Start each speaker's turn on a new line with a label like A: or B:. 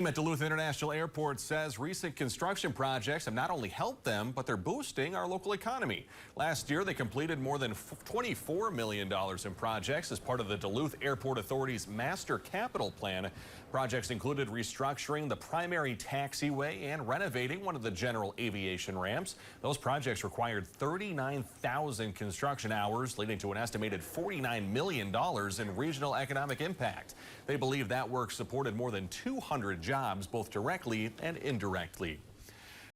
A: At Duluth International Airport says recent construction projects have not only helped them, but they're boosting our local economy. Last year, they completed more than $24 million in projects as part of the Duluth Airport Authority's Master Capital Plan. Projects included restructuring the primary taxiway and renovating one of the general aviation ramps. Those projects required 39,000 construction hours, leading to an estimated $49 million in regional economic impact. They believe that work supported more than 200 jobs, both directly and indirectly.